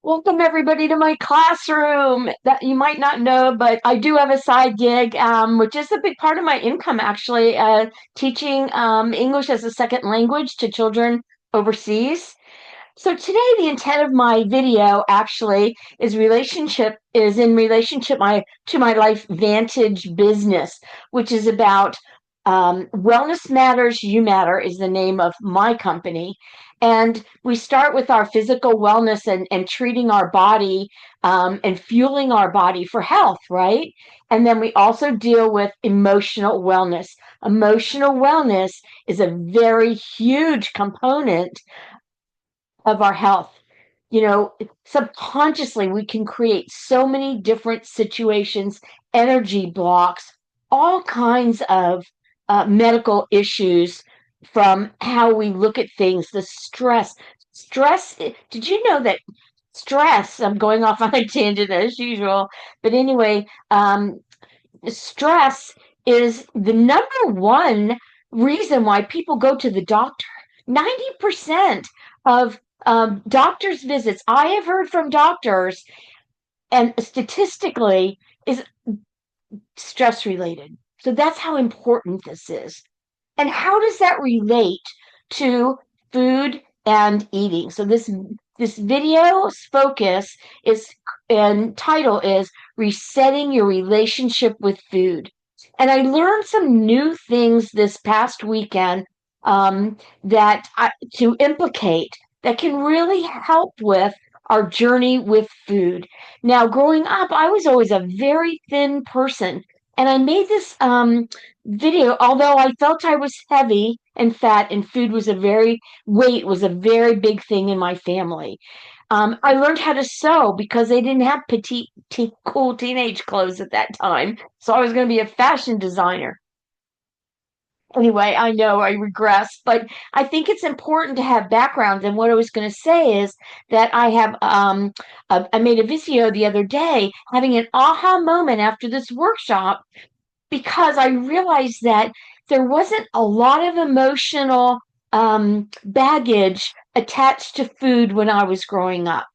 Welcome everybody to my classroom. That you might not know, but I do have a side gig, which is a big part of my income actually, teaching English as a second language to children overseas. So today the intent of my video actually is in relationship my to my Life Vantage business, which is about Wellness Matters, You Matter is the name of my company. And we start with our physical wellness and treating our body and fueling our body for health, right? And then we also deal with emotional wellness. Emotional wellness is a very huge component of our health. Subconsciously, we can create so many different situations, energy blocks, all kinds of medical issues from how we look at things, the stress. Did you know that stress? I'm going off on a tangent as usual, but anyway, stress is the number one reason why people go to the doctor. 90% of doctors' visits I have heard from doctors, and statistically, is stress related. So that's how important this is. And how does that relate to food and eating? So this video's focus is and title is Resetting Your Relationship with Food. And I learned some new things this past weekend to implicate that can really help with our journey with food. Now, growing up, I was always a very thin person, and I made this video, although I felt I was heavy and fat, and weight was a very big thing in my family. I learned how to sew because they didn't have cool teenage clothes at that time. So I was going to be a fashion designer. Anyway, I know I regress, but I think it's important to have background. And what I was going to say is that I made a video the other day having an aha moment after this workshop because I realized that there wasn't a lot of emotional baggage attached to food when I was growing up.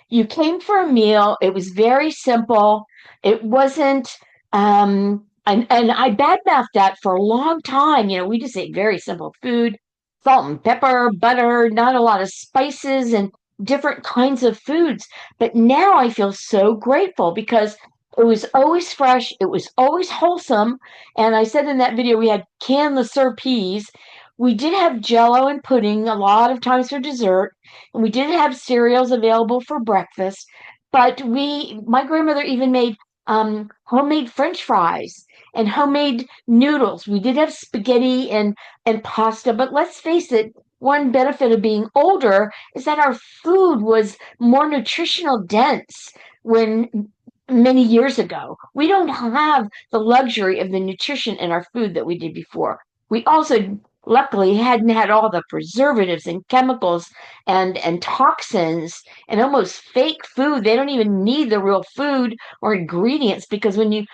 You came for a meal, it was very simple. It wasn't, and I badmouthed that for a long time. We just ate very simple food, salt and pepper, butter, not a lot of spices, and different kinds of foods. But now I feel so grateful because it was always fresh, it was always wholesome. And I said in that video, we had canned Lesser peas. We did have jello and pudding a lot of times for dessert, and we did have cereals available for breakfast. But my grandmother even made homemade French fries and homemade noodles. We did have spaghetti and pasta, but let's face it, one benefit of being older is that our food was more nutritional dense when many years ago. We don't have the luxury of the nutrition in our food that we did before. We also luckily hadn't had all the preservatives and chemicals and toxins and almost fake food. They don't even need the real food or ingredients because when you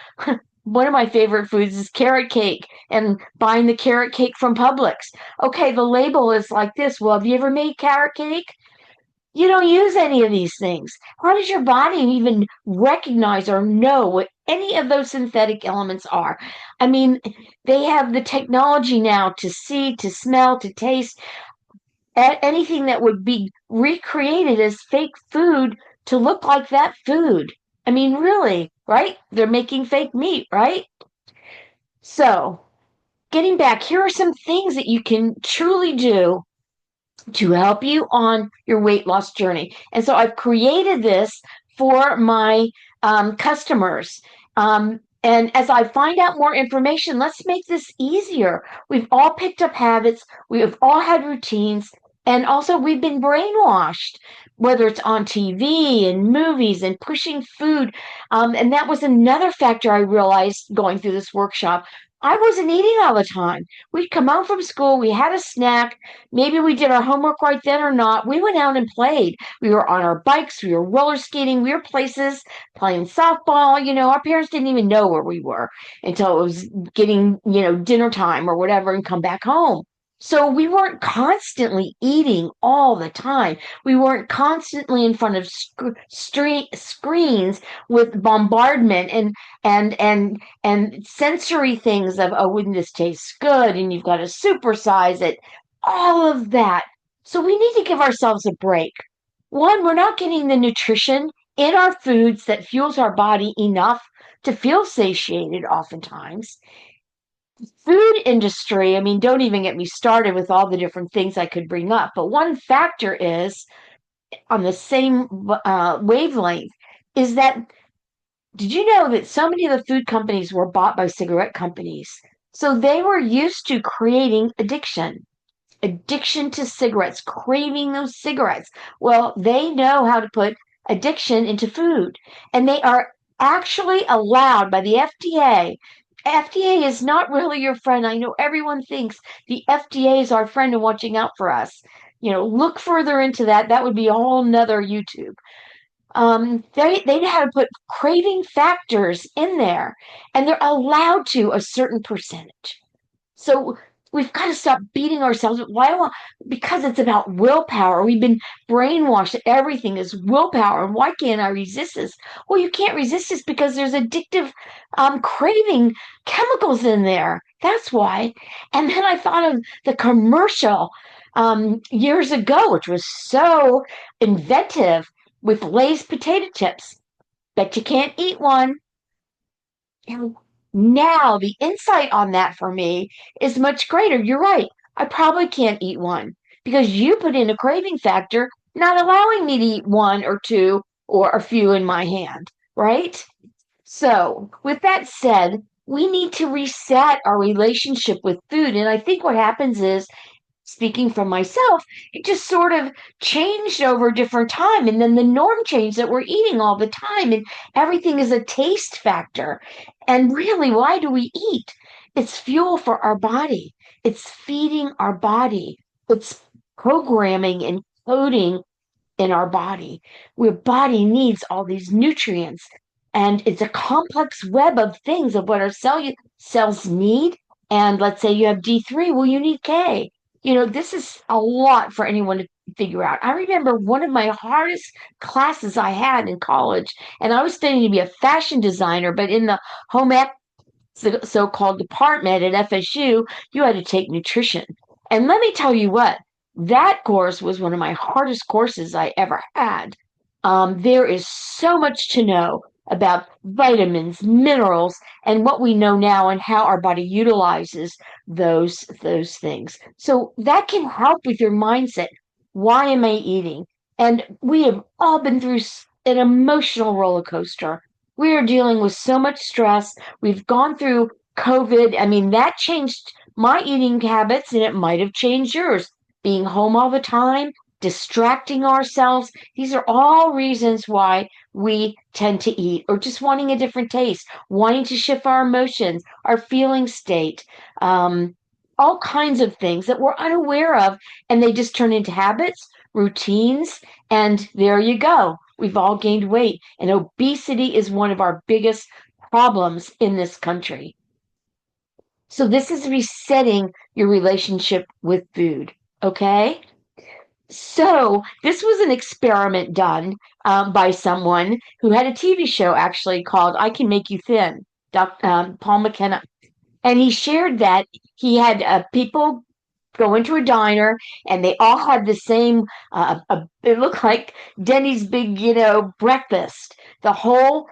one of my favorite foods is carrot cake and buying the carrot cake from Publix. Okay, the label is like this. Well, have you ever made carrot cake? You don't use any of these things. How does your body even recognize or know what any of those synthetic elements are? I mean, they have the technology now to see, to smell, to taste anything that would be recreated as fake food to look like that food. I mean, really, right? They're making fake meat, right? So, getting back, here are some things that you can truly do to help you on your weight loss journey. And so I've created this for my customers. And as I find out more information, let's make this easier. We've all picked up habits, we have all had routines, and also we've been brainwashed, whether it's on TV and movies and pushing food. And that was another factor I realized going through this workshop. I wasn't eating all the time. We'd come home from school, we had a snack, maybe we did our homework right then or not. We went out and played. We were on our bikes, we were roller skating, we were places playing softball. Our parents didn't even know where we were until it was getting, dinner time or whatever and come back home. So we weren't constantly eating all the time. We weren't constantly in front of screens with bombardment and sensory things of, oh, wouldn't this taste good? And you've got to supersize it. All of that. So we need to give ourselves a break. One, we're not getting the nutrition in our foods that fuels our body enough to feel satiated oftentimes. Food industry, I mean, don't even get me started with all the different things I could bring up. But one factor is on the same wavelength is that did you know that so many of the food companies were bought by cigarette companies? So they were used to creating addiction to cigarettes, craving those cigarettes. Well, they know how to put addiction into food, and they are actually allowed by the FDA. FDA is not really your friend. I know everyone thinks the FDA is our friend and watching out for us. Look further into that. That would be a whole nother YouTube. They had to put craving factors in there, and they're allowed to a certain percentage. So we've got to stop beating ourselves. Why? Because it's about willpower. We've been brainwashed that everything is willpower. And why can't I resist this? Well, you can't resist this because there's addictive craving chemicals in there. That's why. And then I thought of the commercial years ago, which was so inventive with Lay's potato chips. Bet you can't eat one. And now the insight on that for me is much greater. You're right. I probably can't eat one because you put in a craving factor, not allowing me to eat one or two or a few in my hand, right? So, with that said, we need to reset our relationship with food. And I think what happens is speaking from myself, it just sort of changed over different time. And then the norm changed that we're eating all the time and everything is a taste factor. And really, why do we eat? It's fuel for our body, it's feeding our body, it's programming and coding in our body. Your body needs all these nutrients. And it's a complex web of things of what our cells need. And let's say you have D3, well, you need K. This is a lot for anyone to figure out. I remember one of my hardest classes I had in college, and I was studying to be a fashion designer, but in the home ec so-called department at FSU, you had to take nutrition. And let me tell you what, that course was one of my hardest courses I ever had. There is so much to know about vitamins, minerals, and what we know now and how our body utilizes those things. So that can help with your mindset. Why am I eating? And we have all been through an emotional roller coaster. We are dealing with so much stress. We've gone through COVID. I mean, that changed my eating habits and it might have changed yours. Being home all the time, distracting ourselves. These are all reasons why we tend to eat or just wanting a different taste, wanting to shift our emotions, our feeling state, all kinds of things that we're unaware of. And they just turn into habits, routines, and there you go. We've all gained weight. And obesity is one of our biggest problems in this country. So this is resetting your relationship with food. Okay. So this was an experiment done by someone who had a TV show actually called "I Can Make You Thin." Paul McKenna, and he shared that he had people go into a diner and they all had the same. It looked like Denny's big, breakfast. A whole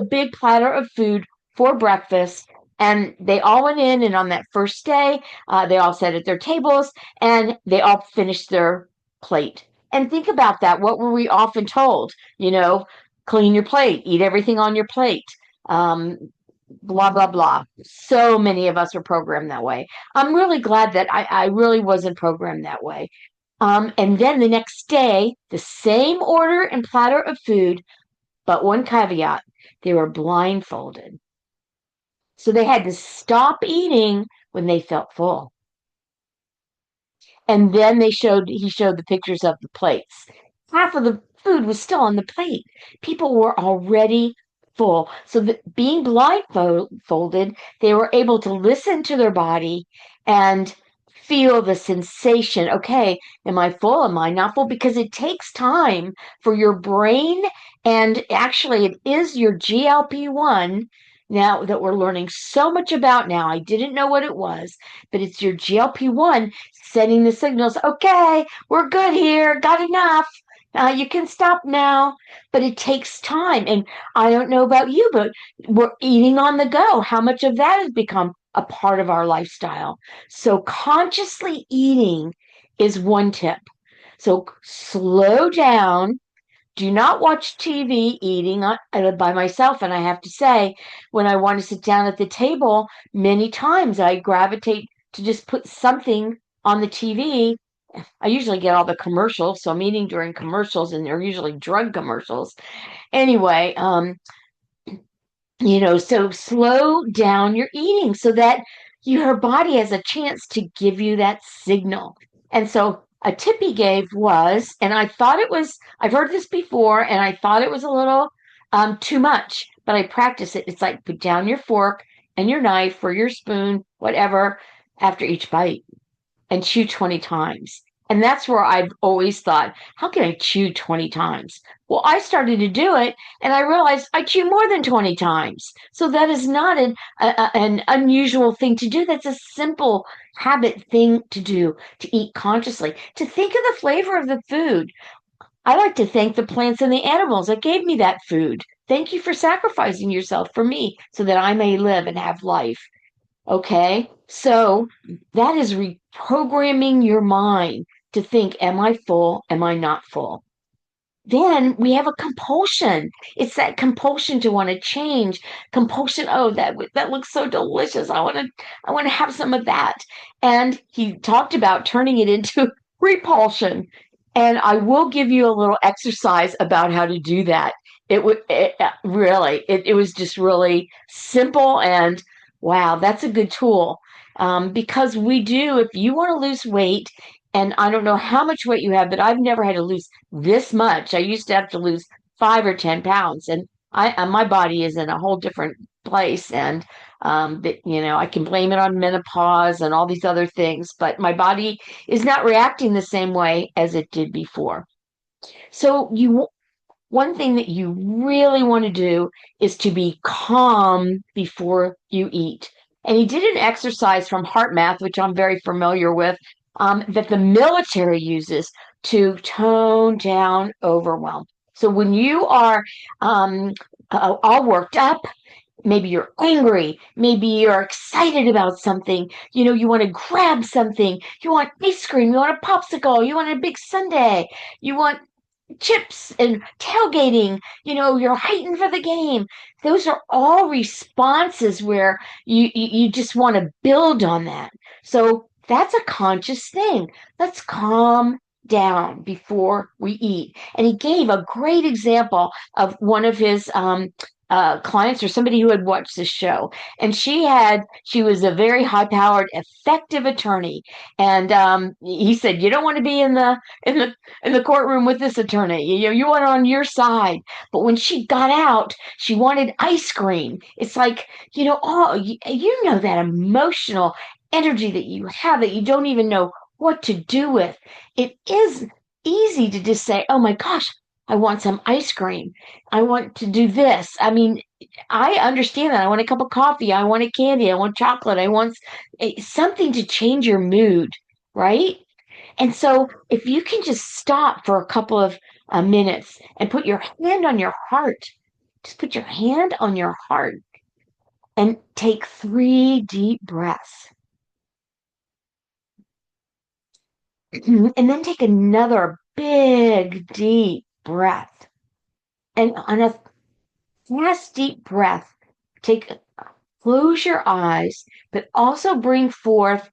big platter of food for breakfast. And they all went in, and on that first day, they all sat at their tables and they all finished their plate. And think about that. What were we often told? Clean your plate, eat everything on your plate. Um, Blah blah blah. So many of us are programmed that way. I'm really glad that I really wasn't programmed that way. And then the next day, the same order and platter of food, but one caveat: they were blindfolded, so they had to stop eating when they felt full. And then he showed the pictures of the plates. Half of the food was still on the plate. People were already full. So being blindfolded, they were able to listen to their body and feel the sensation. Okay, am I full? Am I not full? Because it takes time for your brain, and actually, it is your GLP-1 now that we're learning so much about now. I didn't know what it was, but it's your GLP-1 sending the signals. Okay, we're good here, got enough. You can stop now, but it takes time. And I don't know about you, but we're eating on the go. How much of that has become a part of our lifestyle? So, consciously eating is one tip. So, slow down. Do not watch TV eating by myself. And I have to say, when I want to sit down at the table, many times I gravitate to just put something on the TV. I usually get all the commercials, so I'm eating during commercials, and they're usually drug commercials. Anyway, so slow down your eating so that your body has a chance to give you that signal. And so a tip he gave was, and I thought it was, I've heard this before, and I thought it was a little too much, but I practice it. It's like put down your fork and your knife or your spoon, whatever, after each bite and chew 20 times. And that's where I've always thought, how can I chew 20 times? Well, I started to do it and I realized I chew more than 20 times. So that is not an unusual thing to do. That's a simple habit thing to do, to eat consciously, to think of the flavor of the food. I like to thank the plants and the animals that gave me that food. Thank you for sacrificing yourself for me so that I may live and have life. Okay, so that is reprogramming your mind to think, am I full? Am I not full? Then we have a compulsion. It's that compulsion to want to change. Compulsion, oh, that looks so delicious. I want to have some of that. And he talked about turning it into repulsion. And I will give you a little exercise about how to do that. It was just really simple, and wow, that's a good tool. Because we do, if you want to lose weight, and I don't know how much weight you have, but I've never had to lose this much. I used to have to lose 5 or 10 pounds, and my body is in a whole different place. And I can blame it on menopause and all these other things, but my body is not reacting the same way as it did before. So one thing that you really want to do is to be calm before you eat. And he did an exercise from Heart Math, which I'm very familiar with, that the military uses to tone down overwhelm. So when you are all worked up, maybe you're angry, maybe you're excited about something, you want to grab something, you want ice cream, you want a popsicle, you want a big sundae, you want chips and tailgating, you're heightened for the game. Those are all responses where you just want to build on that. So that's a conscious thing. Let's calm down before we eat. And he gave a great example of one of his clients, or somebody who had watched this show, and she was a very high powered effective attorney. And he said, you don't want to be in the courtroom with this attorney. You want on your side. But when she got out, she wanted ice cream. It's like, you know that emotional energy that you have that you don't even know what to do with. It is easy to just say, oh my gosh, I want some ice cream. I want to do this. I mean, I understand that. I want a cup of coffee. I want a candy. I want chocolate. I want something to change your mood, right? And so, if you can just stop for a couple of minutes and put your hand on your heart, just put your hand on your heart and take 3 deep breaths. And then take another big, deep breath. And on a last deep breath, close your eyes, but also bring forth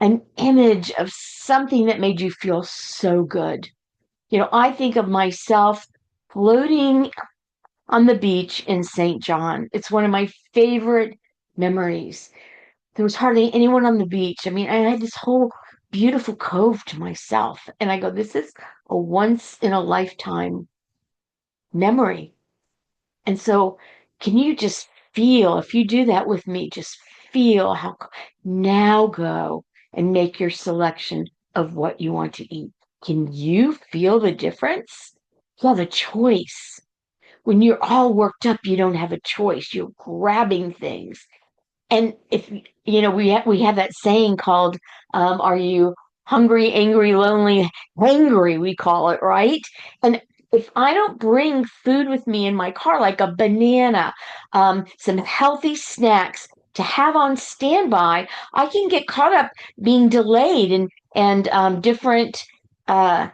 an image of something that made you feel so good. I think of myself floating on the beach in St. John. It's one of my favorite memories. There was hardly anyone on the beach. I mean, I had this whole beautiful cove to myself. And I go, this is a once in a lifetime memory. And so, can you just feel, if you do that with me, just feel how now go and make your selection of what you want to eat. Can you feel the difference? You have a choice. When you're all worked up, you don't have a choice. You're grabbing things. And if we have that saying called "Are you hungry, angry, lonely, hangry?" We call it, right? And if I don't bring food with me in my car, like a banana, some healthy snacks to have on standby, I can get caught up being delayed and different uh,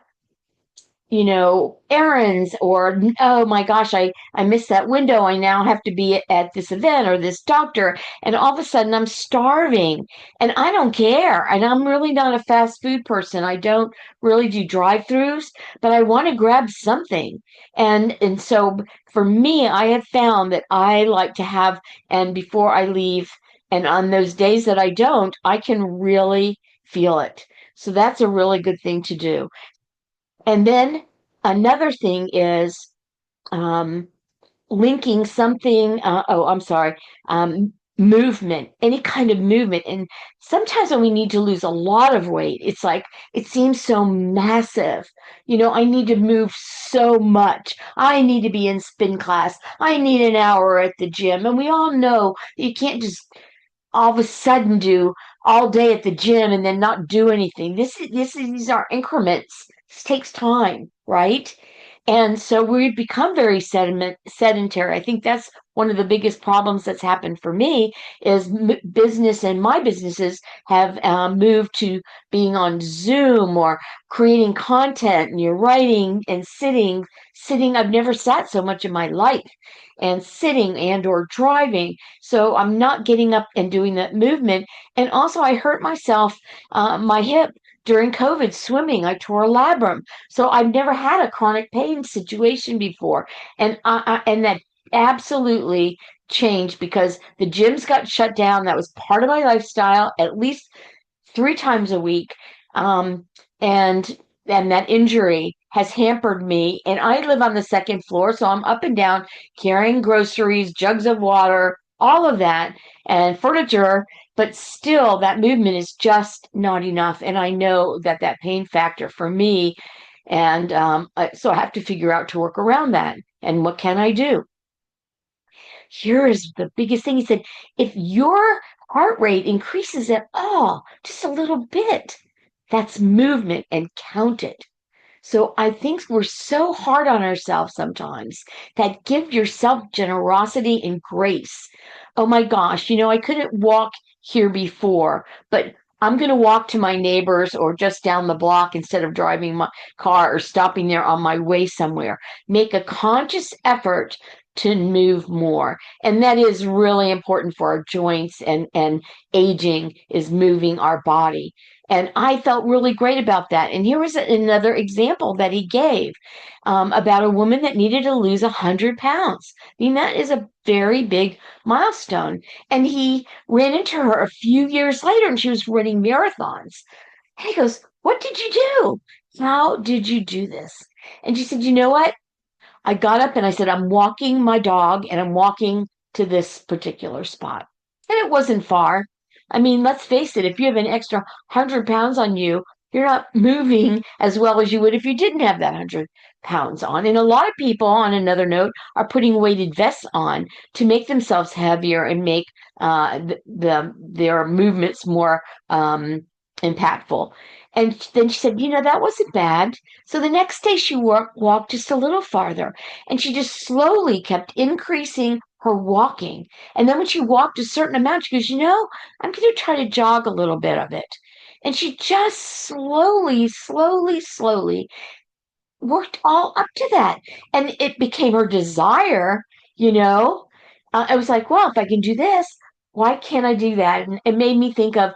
errands, or, oh my gosh, I missed that window. I now have to be at this event or this doctor. And all of a sudden I'm starving and I don't care. And I'm really not a fast food person. I don't really do drive-throughs, but I want to grab something. And so for me, I have found that I like to have, and before I leave, and on those days that I don't, I can really feel it. So that's a really good thing to do. And then another thing is um, linking something. I'm sorry. Movement, any kind of movement. And sometimes when we need to lose a lot of weight, it's like it seems so massive. I need to move so much. I need to be in spin class. I need an hour at the gym. And we all know you can't just all of a sudden do all day at the gym and then not do anything. These are increments. This takes time, right? And so we've become very sedentary. I think that's one of the biggest problems that's happened for me is business, and my businesses have moved to being on Zoom or creating content, and you're writing and sitting. I've never sat so much in my life, and sitting and or driving. So I'm not getting up and doing that movement. And also I hurt myself, my hip during COVID swimming. I tore a labrum. So I've never had a chronic pain situation before. And that absolutely changed because the gyms got shut down. That was part of my lifestyle, at least 3 times a week. Um, and and that injury has hampered me. And I live on the second floor, so I'm up and down carrying groceries, jugs of water, all of that, and furniture. But still, that movement is just not enough. And I know that pain factor for me. And so I have to figure out to work around that. And what can I do? Here is the biggest thing. He said, if your heart rate increases at all, just a little bit, that's movement, and count it. So I think we're so hard on ourselves sometimes that give yourself generosity and grace. Oh my gosh, I couldn't walk here before, but I'm going to walk to my neighbors or just down the block instead of driving my car or stopping there on my way somewhere. Make a conscious effort to move more. And that is really important for our joints, and aging is moving our body. And I felt really great about that. And here was another example that he gave about a woman that needed to lose 100 pounds. I mean, that is a very big milestone. And he ran into her a few years later, and she was running marathons. And he goes, "What did you do? How did you do this?" And she said, "You know what? I got up and I said, I'm walking my dog and I'm walking to this particular spot." And it wasn't far. I mean, let's face it, if you have an extra 100 pounds on you, you're not moving as well as you would if you didn't have that 100 pounds on. And a lot of people, on another note, are putting weighted vests on to make themselves heavier and make their movements more impactful. And then she said, that wasn't bad. So the next day she walked just a little farther, and she just slowly kept increasing her walking. And then when she walked a certain amount, she goes, I'm going to try to jog a little bit of it. And she just slowly, slowly, slowly worked all up to that. And it became her desire, you know. I was like, well, if I can do this, why can't I do that? And it made me think of,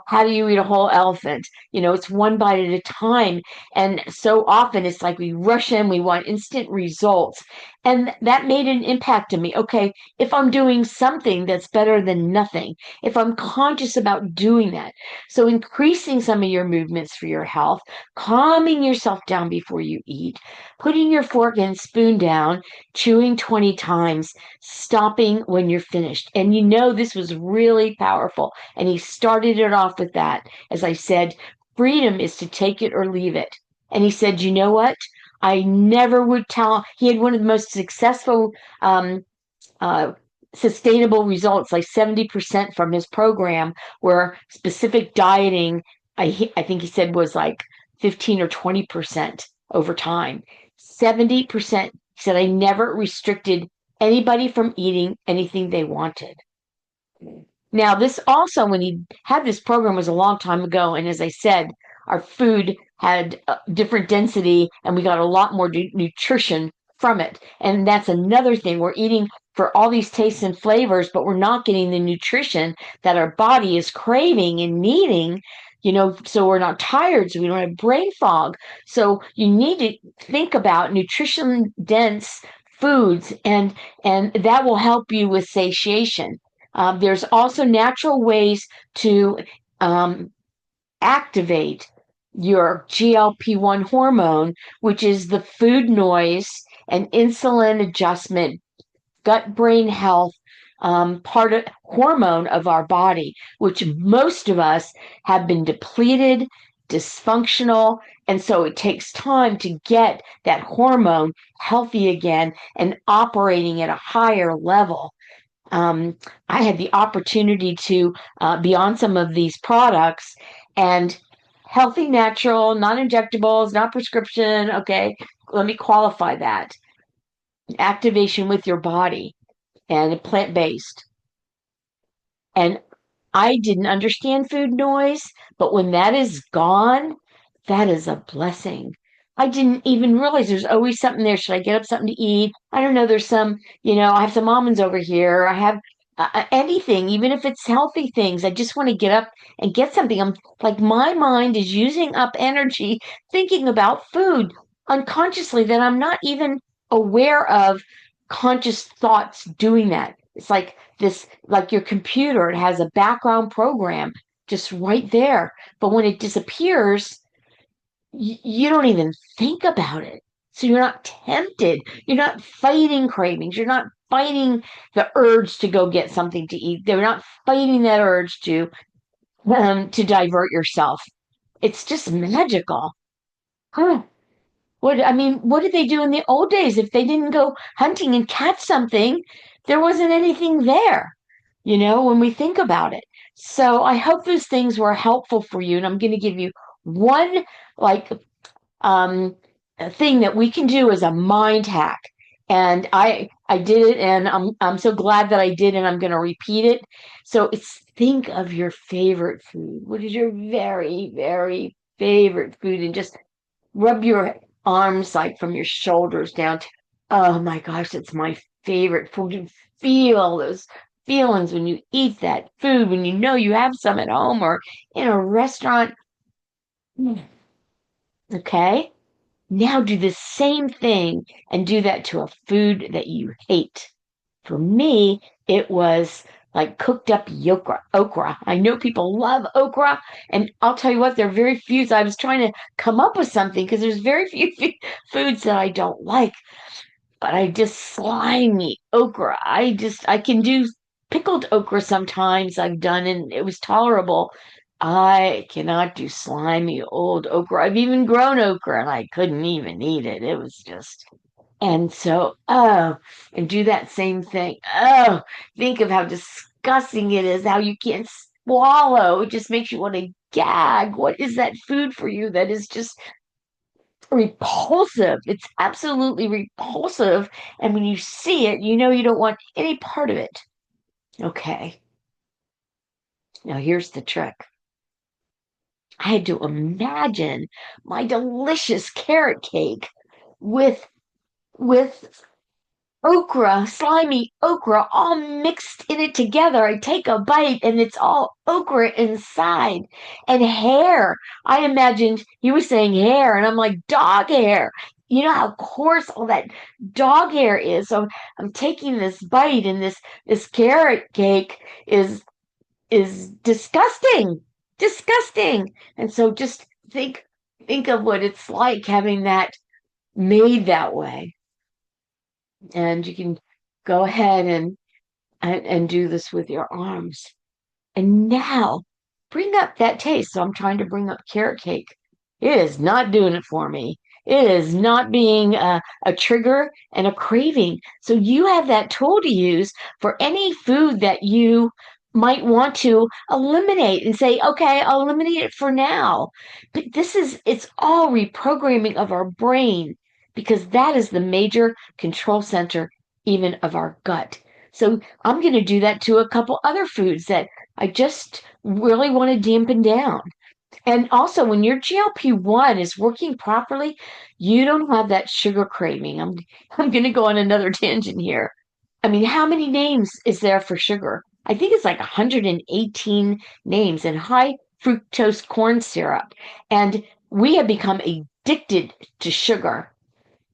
how do you eat a whole elephant? It's one bite at a time. And so often it's like we rush in, we want instant results. And that made an impact on me. Okay, if I'm doing something, that's better than nothing. If I'm conscious about doing that. So increasing some of your movements for your health, calming yourself down before you eat, putting your fork and spoon down, chewing 20 times, stopping when you're finished. And this was really powerful. And he started it off with that. As I said, freedom is to take it or leave it. And he said, you know what? I never would tell. He had one of the most successful um, uh, sustainable results, like 70% from his program, where specific dieting, I think he said was like 15 or 20% over time. 70%. He said, I never restricted anybody from eating anything they wanted. Now, this also, when he had this program, was a long time ago. And as I said, our food had a different density and we got a lot more nutrition from it. And that's another thing. We're eating for all these tastes and flavors, but we're not getting the nutrition that our body is craving and needing, so we're not tired, so we don't have brain fog. So you need to think about nutrition dense foods, and that will help you with satiation. There's also natural ways to um, activate your GLP-1 hormone, which is the food noise and insulin adjustment, gut brain health part of hormone of our body, which most of us have been depleted, dysfunctional. And so it takes time to get that hormone healthy again and operating at a higher level. um, I had the opportunity to be on some of these products, and healthy, natural, non injectables, not prescription. Okay, let me qualify that. Activation with your body and plant based. And I didn't understand food noise, but when that is gone, that is a blessing. I didn't even realize there's always something there. Should I get up something to eat? I don't know. There's some, I have some almonds over here. I have anything, even if it's healthy things. I just want to get up and get something. I'm like, my mind is using up energy thinking about food unconsciously that I'm not even aware of conscious thoughts doing that. It's like this, like your computer, it has a background program just right there. But when it disappears, you don't even think about it. So you're not tempted. You're not fighting cravings. You're not fighting the urge to go get something to eat. They're not fighting that urge to divert yourself. It's just magical. Huh. What did they do in the old days? If they didn't go hunting and catch something, there wasn't anything there, when we think about it. So I hope those things were helpful for you. And I'm going to give you one like um a thing that we can do as a mind hack. And I did it, and I'm so glad that I did, and I'm going to repeat it. So it's, think of your favorite food. What is your very, very favorite food? And just rub your arms like from your shoulders down to, oh my gosh, it's my favorite food. And feel those feelings when you eat that food, when you know you have some at home or in a restaurant. Okay. Now do the same thing and do that to a food that you hate. For me, it was like cooked up okra. I know people love okra, and I'll tell you what, there are very few. So I was trying to come up with something because there's very few foods that I don't like, but I just slimy okra. I can do pickled okra sometimes. I've done, and it was tolerable. I cannot do slimy old okra. I've even grown okra and I couldn't even eat it. It was just, and so, and do that same thing. Oh, think of how disgusting it is, how you can't swallow. It just makes you want to gag. What is that food for you that is just repulsive? It's absolutely repulsive. And when you see it, you know you don't want any part of it. Okay, now here's the trick. I had to imagine my delicious carrot cake with with okra, slimy okra, all mixed in it together. I take a bite and it's all okra inside. And hair. I imagined he was saying hair, and I'm like, dog hair. You know how coarse all that dog hair is. So I'm taking this bite, and this carrot cake is disgusting. Disgusting. And so just think of what it's like having that made that way. And you can go ahead and and do this with your arms. And now bring up that taste. So I'm trying to bring up carrot cake. It is not doing it for me. It is not being a trigger and a craving. So you have that tool to use for any food that you might want to eliminate and say, okay, I'll eliminate it for now. But it's all reprogramming of our brain because that is the major control center, even of our gut. So I'm going to do that to a couple other foods that I just really want to dampen down. And also, when your GLP-1 is working properly, you don't have that sugar craving. I'm going to go on another tangent here. I mean, how many names is there for sugar? I think it's like 118 names in high fructose corn syrup. And we have become addicted to sugar.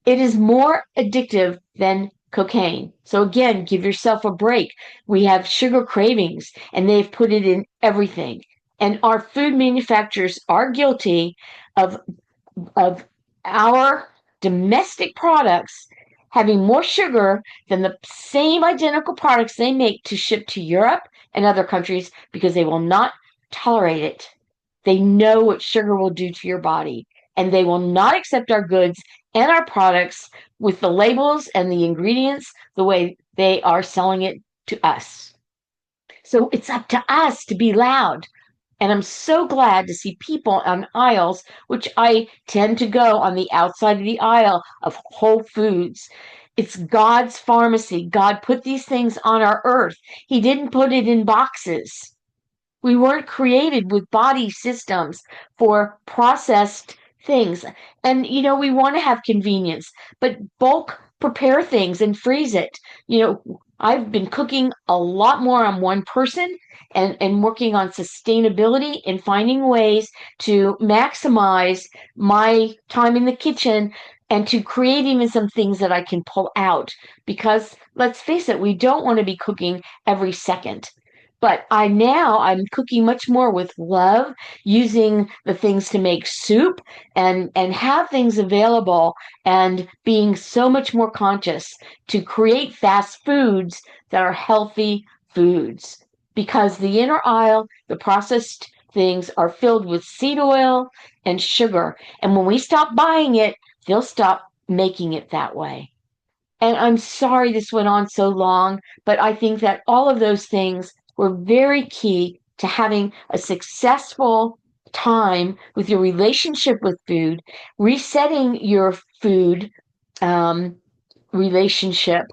It is more addictive than cocaine. So again, give yourself a break. We have sugar cravings and they've put it in everything. And our food manufacturers are guilty of of our domestic products having more sugar than the same identical products they make to ship to Europe and other countries because they will not tolerate it. They know what sugar will do to your body, and they will not accept our goods and our products with the labels and the ingredients the way they are selling it to us. So it's up to us to be loud. And I'm so glad to see people on aisles, which I tend to go on the outside of the aisle of Whole Foods. It's God's pharmacy. God put these things on our earth. He didn't put it in boxes. We weren't created with body systems for processed things. And, we want to have convenience, but bulk prepare things and freeze it. I've been cooking a lot more on one person and working on sustainability and finding ways to maximize my time in the kitchen and to create even some things that I can pull out. Because let's face it, we don't want to be cooking every second. But I'm cooking much more with love, using the things to make soup and have things available and being so much more conscious to create fast foods that are healthy foods. Because the inner aisle, the processed things are filled with seed oil and sugar. And when we stop buying it, they'll stop making it that way. And I'm sorry this went on so long, but I think that all of those things were very key to having a successful time with your relationship with food, resetting your food um, relationship,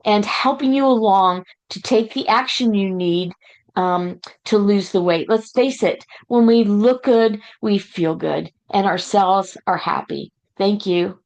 and helping you along to take the action you need to lose the weight. Let's face it, when we look good, we feel good, and our cells are happy. Thank you.